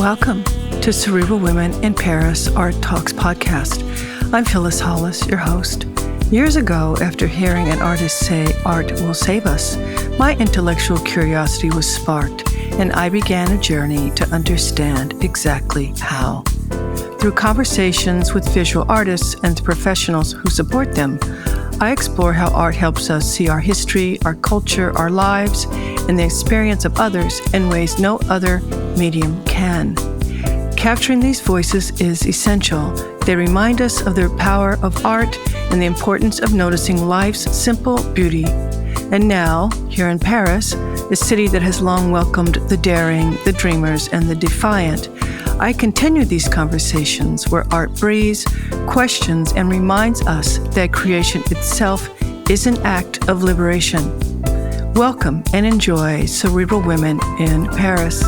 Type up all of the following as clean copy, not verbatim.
Welcome to Cerebral Women in Paris Art Talks podcast. I'm Phyllis Hollis, your host. Years ago, after hearing an artist say art will save us, my intellectual curiosity was sparked, and I began a journey to understand exactly how. Through conversations with visual artists and the professionals who support them, I explore how art helps us see our history, our culture, our lives, and the experience of others in ways no other medium can. Capturing these voices is essential. They remind us of the power of art and the importance of noticing life's simple beauty. And now, here in Paris, a city that has long welcomed the daring, the dreamers, and the defiant, I continue these conversations where art breathes, questions, and reminds us that creation itself is an act of liberation. Welcome and enjoy Cerebral Women in Paris.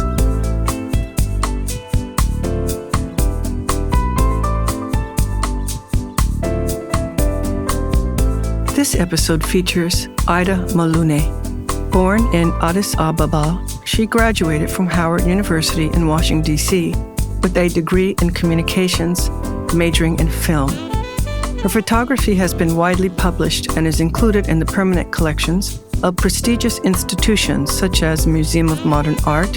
This episode features Aida Muluneh. Born in Addis Ababa, she graduated from Howard University in Washington, D.C., with a degree in communications, majoring in film. Her photography has been widely published and is included in the permanent collections of prestigious institutions such as the Museum of Modern Art,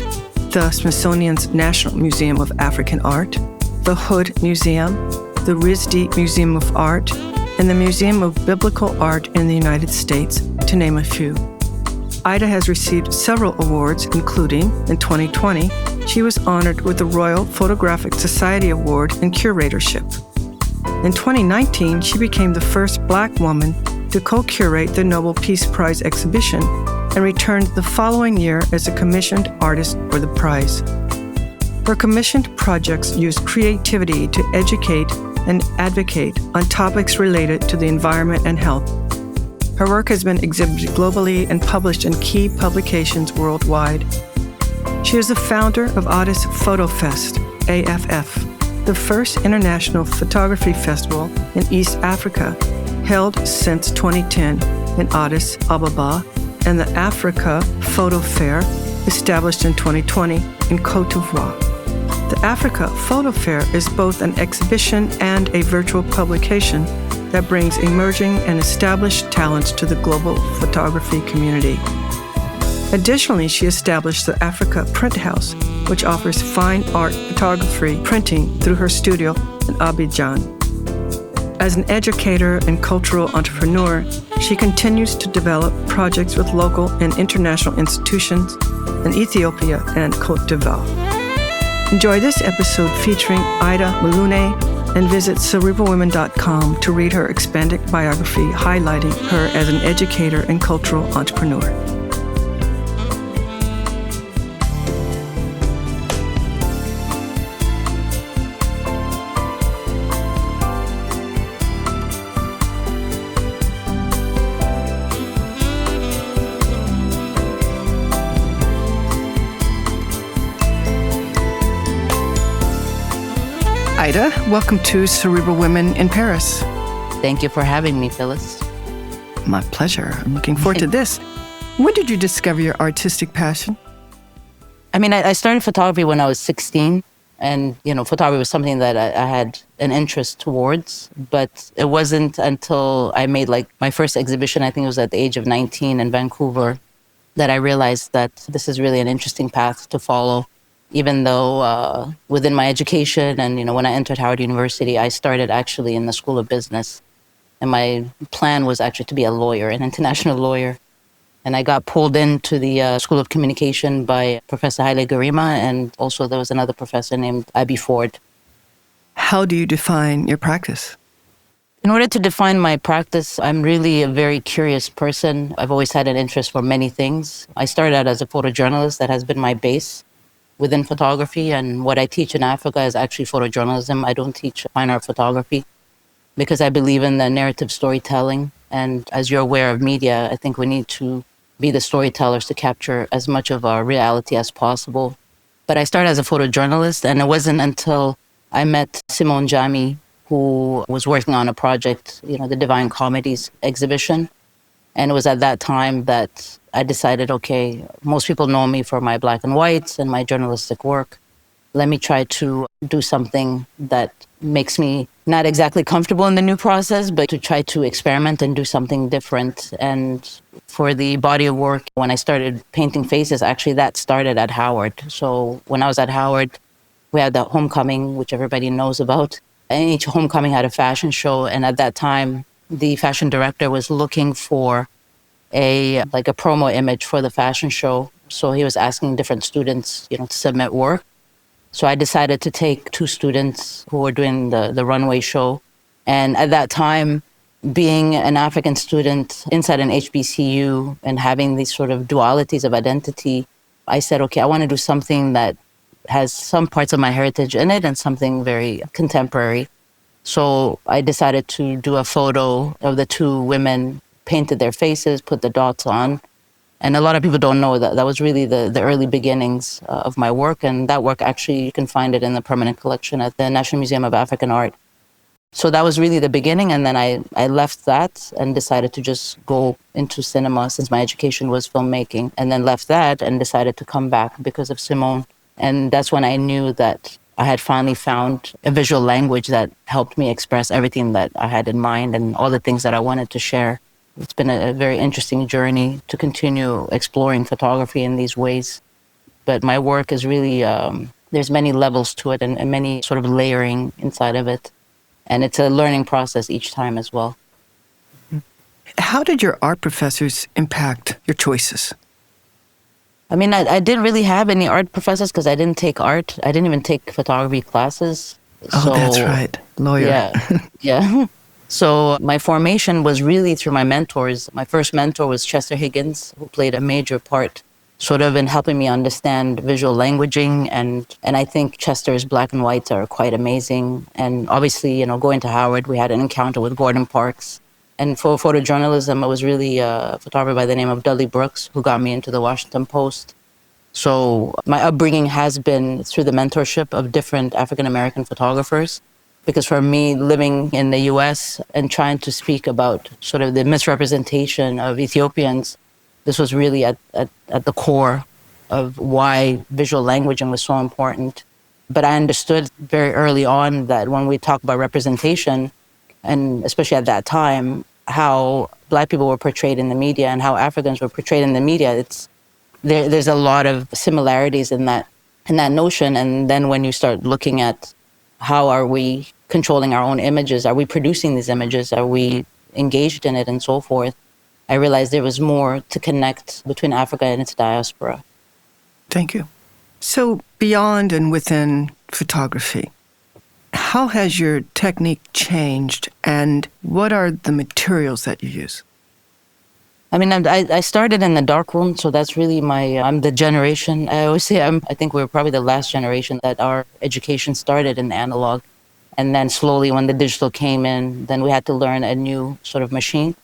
the Smithsonian's National Museum of African Art, the Hood Museum, the RISD Museum of Art, and the Museum of Biblical Art in the United States, to name a few. Aida has received several awards, including, in 2020, she was honored with the Royal Photographic Society Award in Curatorship. In 2019, she became the first Black woman to co-curate the Nobel Peace Prize exhibition and returned the following year as a commissioned artist for the prize. Her commissioned projects use creativity to educate and advocate on topics related to the environment and health. Her work has been exhibited globally and published in key publications worldwide. She is the founder of Addis Photo Fest, AFF, the first international photography festival in East Africa, held since 2010 in Addis Ababa, and the Africa Photo Fair, established in 2020 in Côte d'Ivoire. The Africa Photo Fair is both an exhibition and a virtual publication that brings emerging and established talents to the global photography community. Additionally, she established the Africa Print House, which offers fine art photography printing through her studio in Abidjan. As an educator and cultural entrepreneur, she continues to develop projects with local and international institutions in Ethiopia and Côte d'Ivoire. Enjoy this episode featuring Aida Muluneh, and visit cerebralwomen.com to read her expanded biography highlighting her as an educator and cultural entrepreneur. Aida, welcome to Cerebral Women in Paris. Thank you for having me, Phyllis. My pleasure. I'm looking forward to this. When did you discover your artistic passion? I started photography when I was 16. And, photography was something that I had an interest towards. But it wasn't until I made my first exhibition, I think it was at the age of 19 in Vancouver, that I realized that this is really an interesting path to follow. Even though within my education and, when I entered Howard University, I started actually in the School of Business. And my plan was actually to be a lawyer, an international lawyer. And I got pulled into the School of Communication by Professor Haile Garima, and also there was another professor named Abby Ford. How do you define your practice? In order to define my practice, I'm really a very curious person. I've always had an interest for many things. I started out as a photojournalist. That has been my base within photography, and what I teach in Africa is actually photojournalism. I don't teach fine art photography because I believe in the narrative storytelling. And as you're aware of media, I think we need to be the storytellers to capture as much of our reality as possible. But I started as a photojournalist, and it wasn't until I met Simone Jami, who was working on a project, the Divine Comedies exhibition. And it was at that time that I decided, okay, most people know me for my black and whites and my journalistic work. let me try to do something that makes me not exactly comfortable in the new process, but to try to experiment and do something different. And for the body of work, when I started painting faces, actually that started at Howard. So when I was at Howard, we had the homecoming, which everybody knows about. And each homecoming had a fashion show. And at that time, the fashion director was looking for a promo image for the fashion show. So he was asking different students, to submit work. So I decided to take 2 students who were doing the runway show. And at that time, being an African student inside an HBCU and having these sort of dualities of identity, I said, okay, I want to do something that has some parts of my heritage in it and something very contemporary. So I decided to do a photo of the 2 women, painted their faces, put the dots on. And a lot of people don't know that that was really the early beginnings of my work. And that work, actually, you can find it in the permanent collection at the National Museum of African Art. So that was really the beginning. And then I left that and decided to just go into cinema, since my education was filmmaking, and then left that and decided to come back because of Simone. And that's when I knew that I had finally found a visual language that helped me express everything that I had in mind and all the things that I wanted to share. It's been a very interesting journey to continue exploring photography in these ways. But my work is really, there's many levels to it and many sort of layering inside of it. And it's a learning process each time as well. How did your art professors impact your choices? I mean, I didn't really have any art professors because I didn't take art. I didn't even take photography classes. Oh, that's right. Lawyer. Yeah, yeah. So my formation was really through my mentors. My first mentor was Chester Higgins, who played a major part sort of in helping me understand visual languaging. And I think Chester's black and whites are quite amazing. And obviously, going to Howard, we had an encounter with Gordon Parks. And for photojournalism, it was really a photographer by the name of Dudley Brooks who got me into the Washington Post. So my upbringing has been through the mentorship of different African-American photographers. Because for me, living in the US and trying to speak about sort of the misrepresentation of Ethiopians, this was really at the core of why visual languaging was so important. But I understood very early on that when we talk about representation, and especially at that time, how Black people were portrayed in the media and how Africans were portrayed in the media, there's a lot of similarities in that notion. And then when you start looking at how are we controlling our own images? Are we producing these images? Are we engaged in it and so forth? I realized there was more to connect between Africa and its diaspora. Thank you. So beyond and within photography, how has your technique changed and what are the materials that you use? I mean, I started in the darkroom, so that's really I'm the generation. I always say I think we're probably the last generation that our education started in analog. And then slowly when the digital came in, then we had to learn a new sort of machine.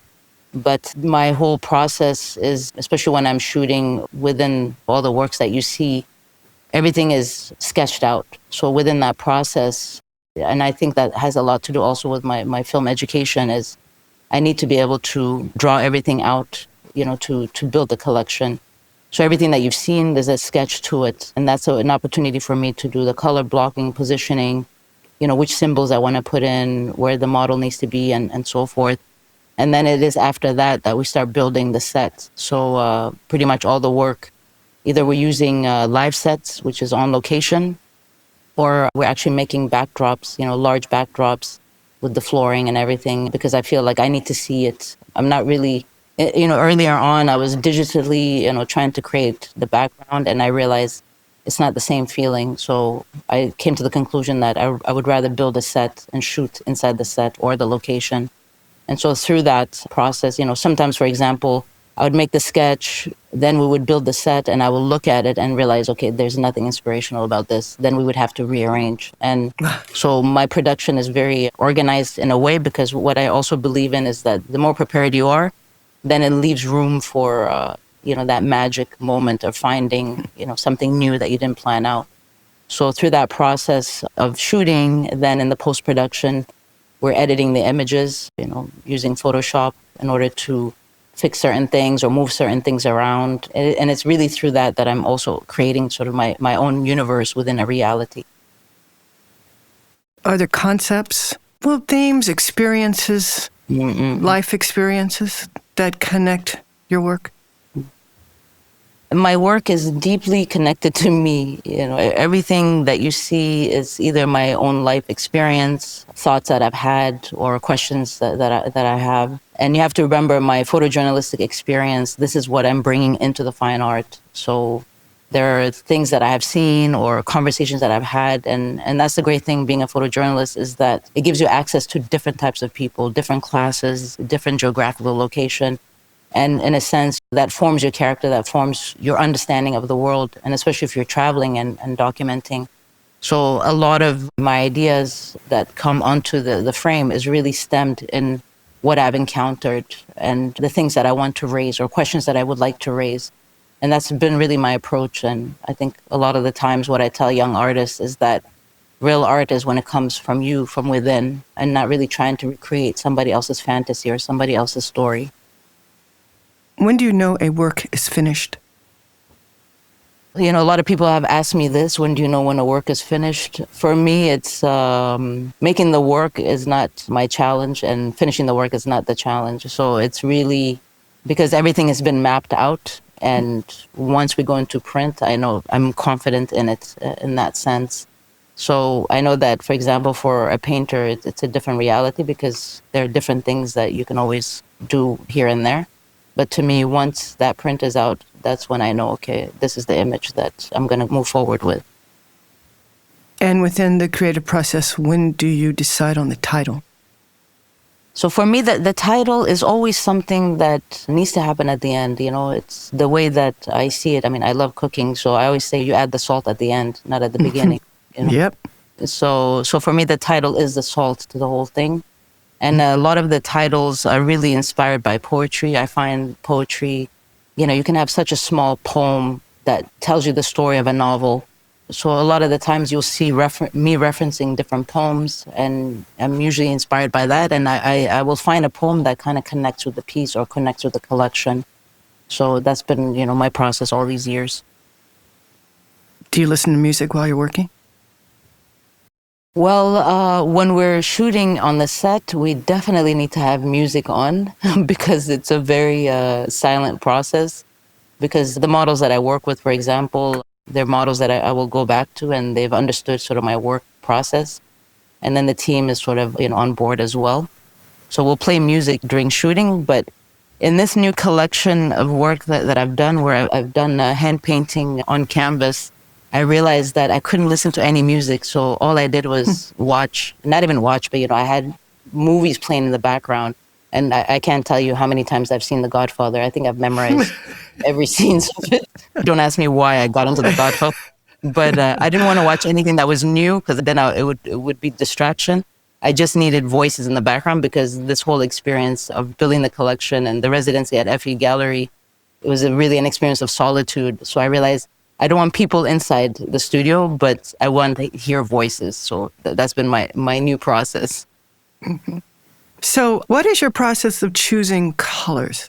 But my whole process is, especially when I'm shooting within all the works that you see, everything is sketched out. So within that process, and I think that has a lot to do also with my film education, is I need to be able to draw everything out, to build the collection. So everything that you've seen, there's a sketch to it. And that's an opportunity for me to do the color blocking, positioning, which symbols I want to put in, where the model needs to be, and so forth. And then it is after that we start building the set. So pretty much all the work, either we're using live sets, which is on location, or we're actually making backdrops, large backdrops with the flooring and everything, because I feel like I need to see it. I'm not really, earlier on I was digitally, trying to create the background, and I realized it's not the same feeling. So I came to the conclusion that I would rather build a set and shoot inside the set or the location. And so through that process, sometimes, for example, I would make the sketch, then we would build the set, and I will look at it and realize, okay, there's nothing inspirational about this. Then we would have to rearrange. And so my production is very organized in a way, because what I also believe in is that the more prepared you are, then it leaves room for, that magic moment of finding, something new that you didn't plan out. So through that process of shooting, then in the post-production, we're editing the images, using Photoshop in order to fix certain things or move certain things around. And it's really through that I'm also creating sort of my own universe within a reality. Are there concepts, themes, experiences, life experiences that connect your work? My work is deeply connected to me. Everything that you see is either my own life experience, thoughts that I've had, or questions that I have. And you have to remember my photojournalistic experience. This is what I'm bringing into the fine art. So there are things that I have seen or conversations that I've had. And that's the great thing being a photojournalist, is that it gives you access to different types of people, different classes, different geographical location. And in a sense, that forms your character, that forms your understanding of the world, and especially if you're traveling and documenting. So a lot of my ideas that come onto the frame is really stemmed in what I've encountered and the things that I want to raise or questions that I would like to raise. And that's been really my approach. And I think a lot of the times what I tell young artists is that real art is when it comes from you, from within, and not really trying to recreate somebody else's fantasy or somebody else's story. When do you know a work is finished? A lot of people have asked me this, when do you know when a work is finished? For me, it's making the work is not my challenge, and finishing the work is not the challenge. So it's really because everything has been mapped out. And once we go into print, I know I'm confident in it in that sense. So I know that, for example, for a painter, it's a different reality because there are different things that you can always do here and there. But to me, once that print is out, that's when I know, okay, this is the image that I'm going to move forward with. And within the creative process, when do you decide on the title? So for me, the title is always something that needs to happen at the end. It's the way that I see it. I mean, I love cooking, so I always say you add the salt at the end, not at the beginning. Yep. So for me, the title is the salt to the whole thing. And a lot of the titles are really inspired by poetry. I find poetry, you can have such a small poem that tells you the story of a novel. So a lot of the times you'll see me referencing different poems, and I'm usually inspired by that. And I will find a poem that kind of connects with the piece or connects with the collection. So that's been, my process all these years. Do you listen to music while you're working? Well, when we're shooting on the set, we definitely need to have music on because it's a very silent process. Because the models that I work with, for example, they're models that I will go back to, and they've understood sort of my work process. And then the team is sort of on board as well. So we'll play music during shooting. But in this new collection of work that I've done, where I've done hand painting on canvas, I realized that I couldn't listen to any music. So all I did was watch, not even watch, but, I had movies playing in the background. And I can't tell you how many times I've seen The Godfather. I think I've memorized every scene of it. Don't ask me why I got into The Godfather. But I didn't want to watch anything that was new because then it would be distraction. I just needed voices in the background because this whole experience of building the collection and the residency at FE Gallery, it was really an experience of solitude. So I realized I don't want people inside the studio, but I want to hear voices. So that's been my new process. Mm-hmm. So what is your process of choosing colors?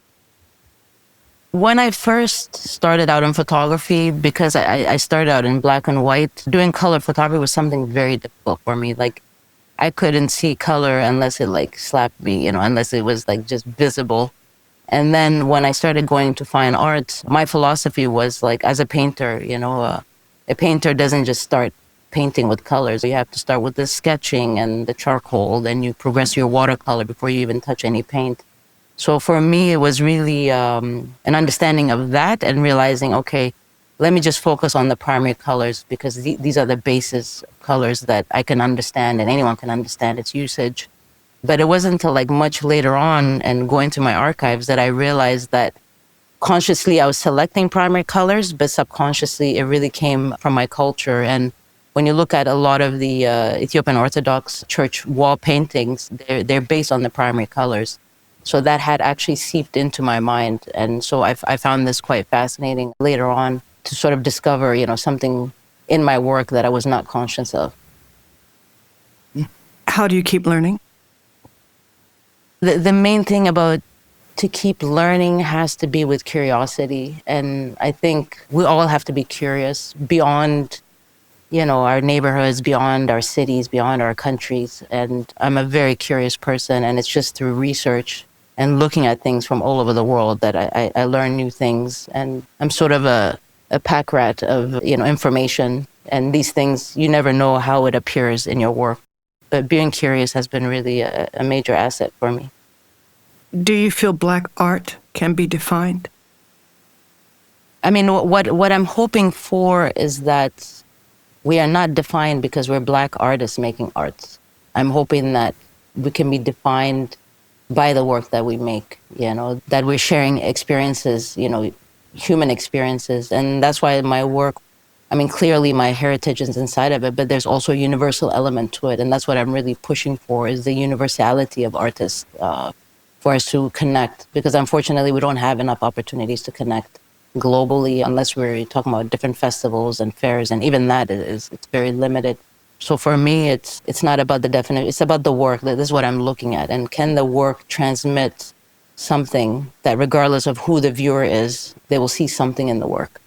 When I first started out in photography, because I started out in black and white, doing color photography was something very difficult for me. Like, I couldn't see color unless it slapped me, unless it was just visible. And then when I started going to fine art, my philosophy was as a painter, a painter doesn't just start painting with colors. You have to start with the sketching and the charcoal, then you progress your watercolor before you even touch any paint. So for me, it was really an understanding of that and realizing, okay, let me just focus on the primary colors because these are the basis colors that I can understand and anyone can understand its usage. But it wasn't until much later on and going to my archives that I realized that consciously I was selecting primary colors, but subconsciously it really came from my culture. And when you look at a lot of the Ethiopian Orthodox Church wall paintings, they're based on the primary colors. So that had actually seeped into my mind. And so I found this quite fascinating later on to sort of discover, something in my work that I was not conscious of. How do you keep learning? The main thing about to keep learning has to be with curiosity. And I think we all have to be curious beyond, our neighborhoods, beyond our cities, beyond our countries. And I'm a very curious person, and it's just through research and looking at things from all over the world that I learn new things. And I'm sort of a pack rat of, information. And these things, you never know how it appears in your work. But being curious has been really a major asset for me. Do you feel Black art can be defined? I mean, what I'm hoping for is that we are not defined because we're Black artists making arts. I'm hoping that we can be defined by the work that we make, that we're sharing experiences, human experiences. And that's why my work, clearly my heritage is inside of it, but there's also a universal element to it. And that's what I'm really pushing for, is the universality of artists, for us to connect. Because unfortunately, we don't have enough opportunities to connect globally unless we're talking about different festivals and fairs. And even that it's very limited. So for me, it's not about the definition, it's about the work. This is what I'm looking at. And can the work transmit something that regardless of who the viewer is, they will see something in the work?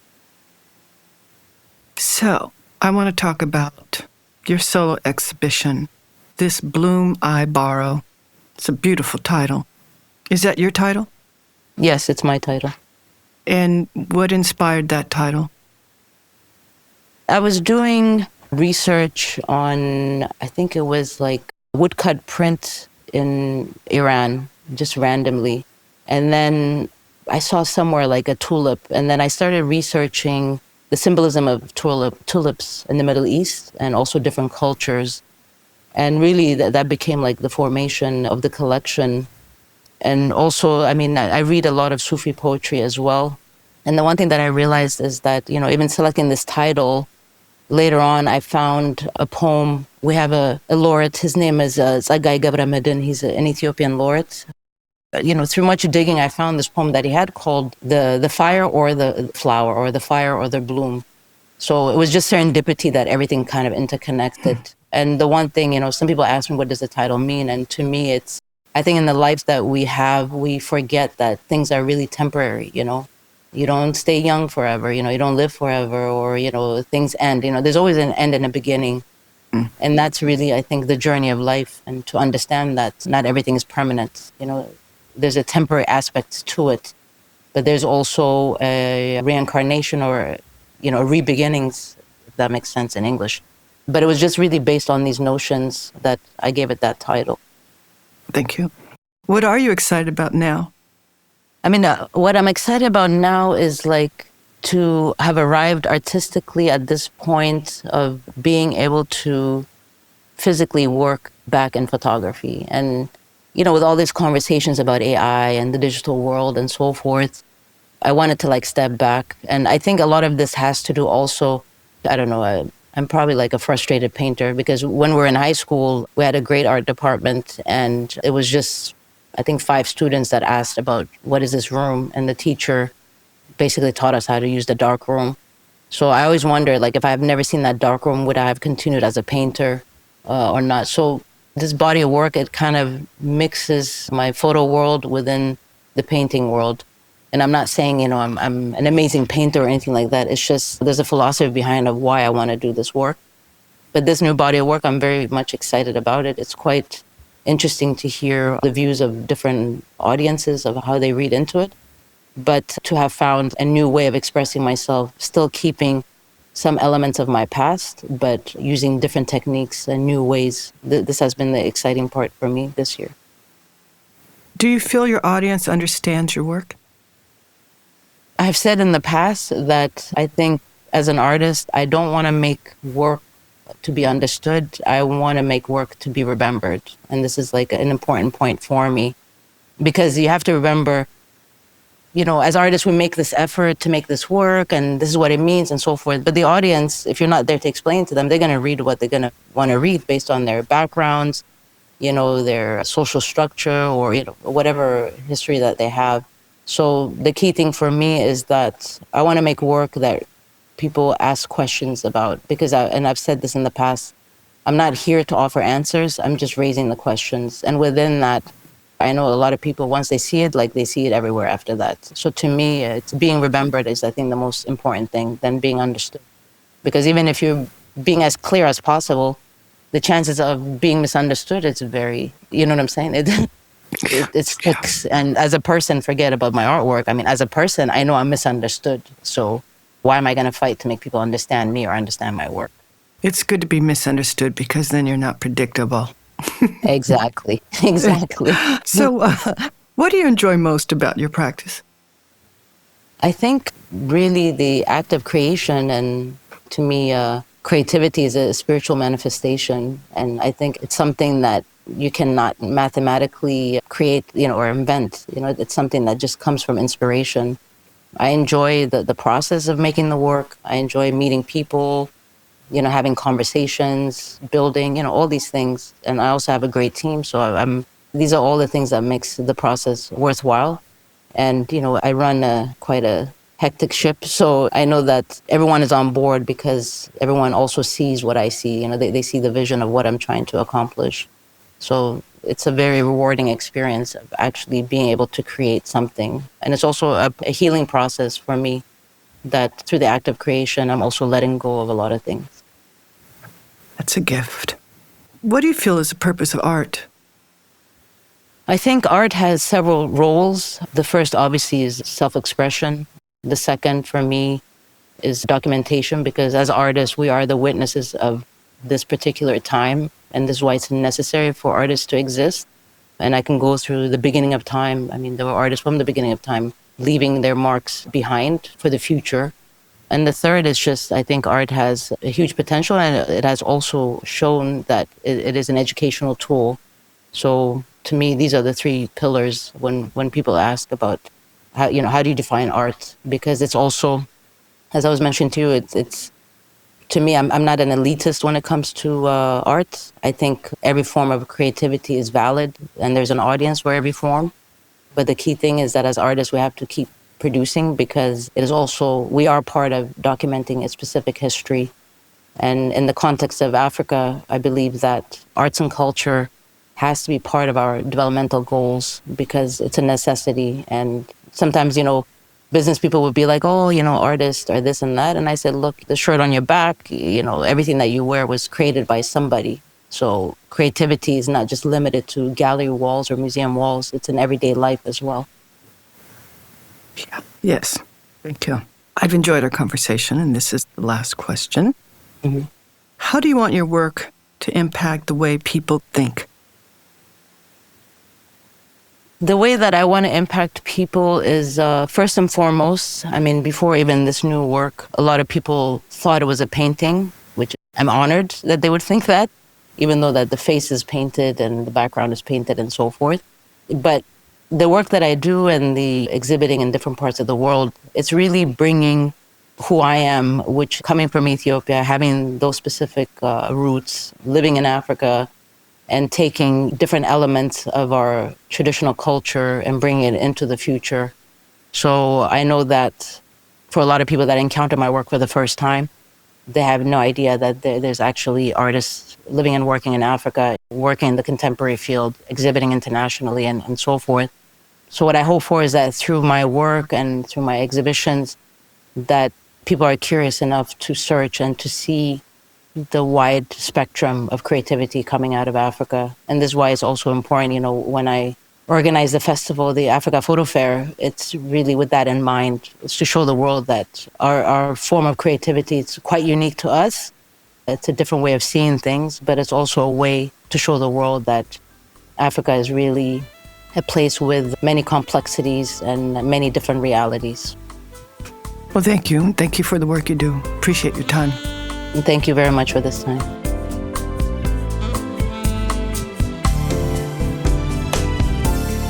So, I want to talk about your solo exhibition, This Bloom I Borrow. It's a beautiful title. Is that your title? Yes, it's my title. And what inspired that title? I was doing research on, I think it was like woodcut print in Iran, just randomly. And then I saw somewhere like a tulip, and then I started researching the symbolism of tulips in the Middle East and also different cultures. And really that became like the formation of the collection. And also, I read a lot of Sufi poetry as well. And the one thing that I realized is that, even selecting this title, later on I found a poem. We have a laureate, his name is Tsagay Gabramedin, he's an Ethiopian laureate. Through much digging, I found this poem that he had called the Fire or the Flower, or the Fire or the Bloom. So it was just serendipity that everything kind of interconnected. And the one thing, some people ask me, what does the title mean? And to me, I think in the lives that we have, we forget that things are really temporary, You don't stay young forever, you don't live forever, or, things end. There's always an end and a beginning. And that's really, I think, the journey of life. And to understand that not everything is permanent, there's a temporary aspect to it, but there's also a reincarnation or, re-beginnings, if that makes sense in English. But it was just really based on these notions that I gave it that title. Thank you. What are you excited about now? What I'm excited about now is like to have arrived artistically at this point of being able to physically work back in photography. And with all these conversations about AI and the digital world and so forth, I wanted to step back. And I think a lot of this has to do also, I don't know, I'm probably like a frustrated painter, because when we were in high school, we had a great art department, and it was just, I think, 5 students that asked about what is this room, and the teacher basically taught us how to use the dark room. So I always wonder, if I have never seen that dark room, would I have continued as a painter or not? So this body of work, it kind of mixes my photo world within the painting world. And I'm not saying, I'm an amazing painter or anything like that. It's just there's a philosophy behind of why I want to do this work. But this new body of work, I'm very much excited about it. It's quite interesting to hear the views of different audiences of how they read into it. But to have found a new way of expressing myself, still keeping some elements of my past, but using different techniques and new ways. This has been the exciting part for me this year. Do you feel your audience understands your work? I've said in the past that I think as an artist, I don't want to make work to be understood. I want to make work to be remembered. And this is like an important point for me, because you have to remember, as artists, we make this effort to make this work, and this is what it means and so forth. But the audience, if you're not there to explain to them, they're going to read what they're going to want to read based on their backgrounds, their social structure, or, whatever history that they have. So the key thing for me is that I want to make work that people ask questions about, because and I've said this in the past, I'm not here to offer answers. I'm just raising the questions. And within that, I know a lot of people, once they see it, like they see it everywhere after that. So to me, it's being remembered is, I think, the most important thing than being understood. Because even if you're being as clear as possible, the chances of being misunderstood, it's very, you know what I'm saying? It sticks. And as a person, forget about my artwork. I mean, as a person, I know I'm misunderstood. So why am I going to fight to make people understand me or understand my work? It's good to be misunderstood because then you're not predictable. Exactly. So what do you enjoy most about your practice? I think really the act of creation, and to me, creativity is a spiritual manifestation. And I think it's something that you cannot mathematically create, or invent. It's something that just comes from inspiration. I enjoy the process of making the work. I enjoy meeting people, having conversations, building, all these things. And I also have a great team. So these are all the things that makes the process worthwhile. And, I run quite a hectic ship. So I know that everyone is on board because everyone also sees what I see. They see the vision of what I'm trying to accomplish. So it's a very rewarding experience of actually being able to create something. And it's also a healing process for me, that through the act of creation, I'm also letting go of a lot of things. That's a gift. What do you feel is the purpose of art? I think art has several roles. The first, obviously, is self-expression. The second, for me, is documentation, because as artists, we are the witnesses of this particular time, and this is why it's necessary for artists to exist. And I can go through the beginning of time. I mean, there were artists from the beginning of time leaving their marks behind for the future. And the third is just, I think art has a huge potential, and it has also shown that it is an educational tool. So to me, these are the three pillars when people ask about how do you define art? Because it's also, as I was mentioning to you, it's to me, I'm not an elitist when it comes to art. I think every form of creativity is valid, and there's an audience for every form. But the key thing is that as artists, we have to keep producing, because it is also, we are part of documenting a specific history. And in the context of Africa, I believe that arts and culture has to be part of our developmental goals, because it's a necessity. And sometimes, business people would be like, oh, artists are this and that. And I said, look, the shirt on your back, everything that you wear was created by somebody. So creativity is not just limited to gallery walls or museum walls. It's in everyday life as well. Yeah. Yes. Thank you. I've enjoyed our conversation, and this is the last question. Mm-hmm. How do you want your work to impact the way people think? The way that I want to impact people is, first and foremost, I mean, before even this new work, a lot of people thought it was a painting, which I'm honored that they would think that, even though that the face is painted and the background is painted and so forth. But the work that I do and the exhibiting in different parts of the world, it's really bringing who I am, which, coming from Ethiopia, having those specific roots, living in Africa, and taking different elements of our traditional culture and bringing it into the future. So I know that for a lot of people that encounter my work for the first time, they have no idea that there's actually artists living and working in Africa, working in the contemporary field, exhibiting internationally, and so forth. So what I hope for is that through my work and through my exhibitions, that people are curious enough to search and to see the wide spectrum of creativity coming out of Africa. And this is why it's also important, when I organize the festival, the Africa Photo Fair, it's really with that in mind. It's to show the world that our form of creativity is quite unique to us. It's a different way of seeing things, but it's also a way to show the world that Africa is really a place with many complexities and many different realities. Well, thank you. Thank you for the work you do. Appreciate your time. And thank you very much for this time.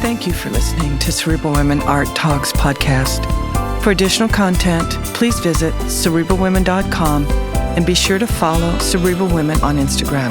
Thank you for listening to Cerebral Women Art Talks podcast. For additional content, please visit cerebralwomen.com and be sure to follow Cerebral Women on Instagram.